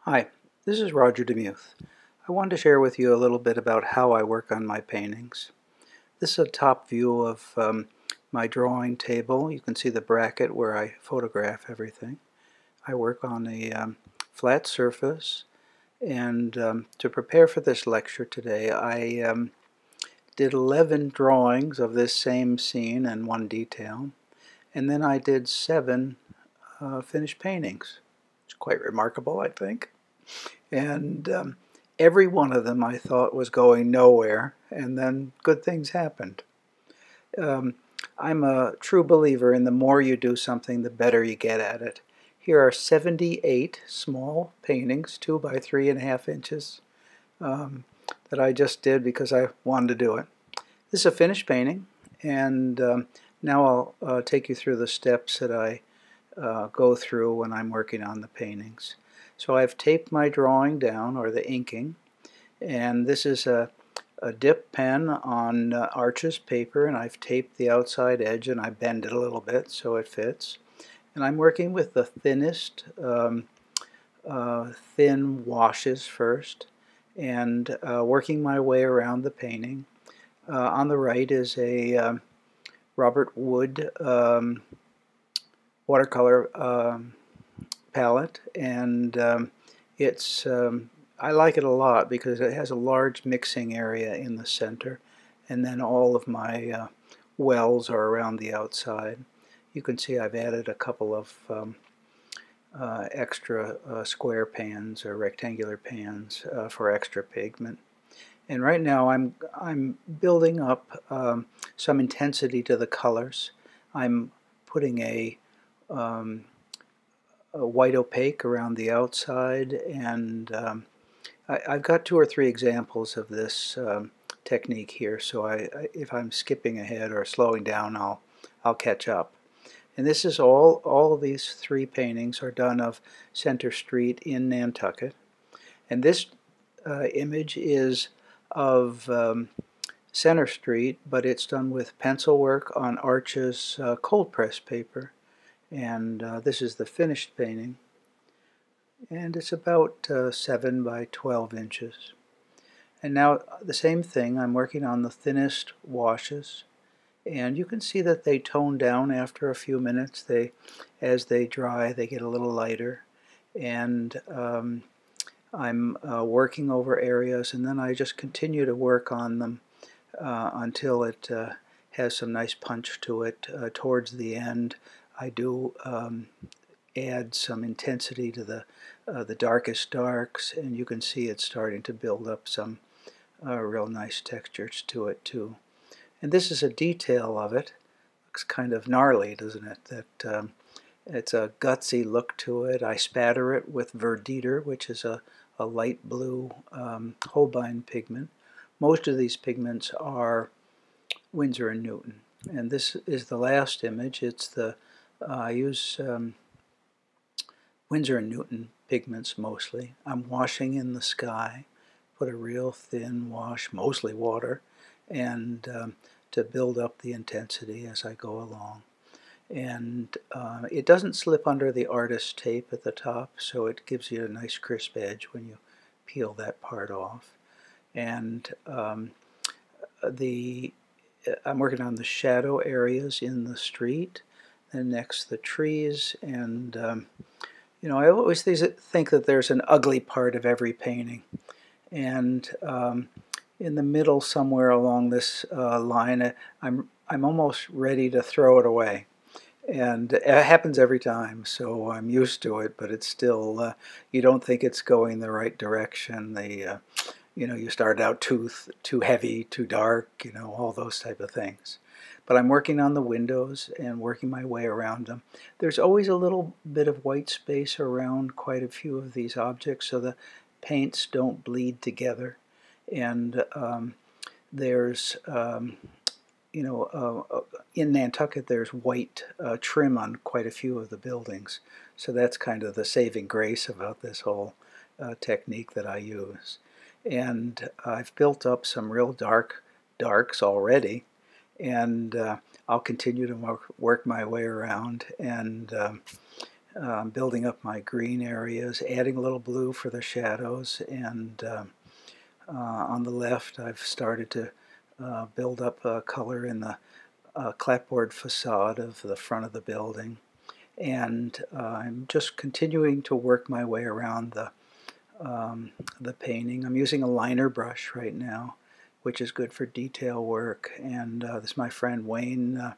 Hi, this is Roger DeMuth. I wanted to share with you a little bit about how I work on my paintings. This is a top view of my drawing table. You can see the bracket where I photograph everything. I work on a flat surface, and to prepare for this lecture today I did 11 drawings of this same scene and one detail, and then I did 7 finished paintings. It's quite remarkable, I think. And every one of them I thought was going nowhere, and then good things happened. I'm a true believer in the more you do something, the better you get at it. Here are 78 small paintings, 2 by 3.5 inches, that I just did because I wanted to do it. This is a finished painting, and now I'll take you through the steps that I go through when I'm working on the paintings. So I've taped my drawing down, or the inking, and this is a dip pen on Arches paper, and I've taped the outside edge and I bend it a little bit so it fits. And I'm working with the thinnest thin washes first, and working my way around the painting. On the right is a Robert Wood watercolor palette, and it's I like it a lot because it has a large mixing area in the center, and then all of my wells are around the outside. You can see I've added a couple of extra square pans or rectangular pans for extra pigment. And right now I'm building up some intensity to the colors. I'm putting a white opaque around the outside, and I've got 2 or 3 examples of this technique here, so if I'm skipping ahead or slowing down, I'll catch up. And this is all of these 3 paintings are done of Center Street in Nantucket. And this image is of Center Street, but it's done with pencil work on Arches cold press paper. And this is the finished painting, and it's about 7 by 12 inches. And now the same thing, I'm working on the thinnest washes, and you can see that they tone down after a few minutes. As they dry, they get a little lighter, and I'm working over areas, and then I just continue to work on them until it has some nice punch to it. Towards the end, I do add some intensity to the darkest darks, and you can see it's starting to build up some real nice textures to it too. And this is a detail of it. Looks kind of gnarly, doesn't it? That it's a gutsy look to it. I spatter it with verditer, which is a light blue Holbein pigment. Most of these pigments are Winsor and Newton. And this is the last image. It's the I use Winsor and Newton pigments mostly. I'm washing in the sky, put a real thin wash, mostly water, and to build up the intensity as I go along. And it doesn't slip under the artist tape at the top, so it gives you a nice crisp edge when you peel that part off. And I'm working on the shadow areas in the street, and next the trees, and you know, I always think that there's an ugly part of every painting, and in the middle somewhere along this line, I'm almost ready to throw it away, and it happens every time, so I'm used to it. But it's still you don't think it's going the right direction. You know, you start out too heavy, too dark, you know, all those type of things. But I'm working on the windows and working my way around them. There's always a little bit of white space around quite a few of these objects so the paints don't bleed together. And there's, you know, in Nantucket there's white trim on quite a few of the buildings. So that's kind of the saving grace about this whole technique that I use. And I've built up some real darks already, and I'll continue to work my way around, and building up my green areas, adding a little blue for the shadows, and on the left I've started to build up color in the clapboard facade of the front of the building. And I'm just continuing to work my way around the painting. I'm using a liner brush right now, which is good for detail work. And this is my friend Wayne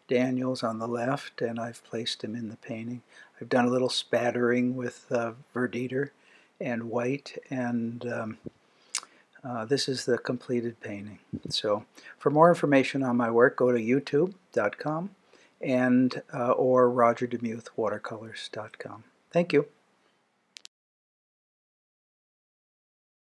Daniels on the left, and I've placed him in the painting. I've done a little spattering with Verditer and white, and this is the completed painting. So for more information on my work, go to youtube.com and or RogerDeMuthWatercolors.com. Thank you.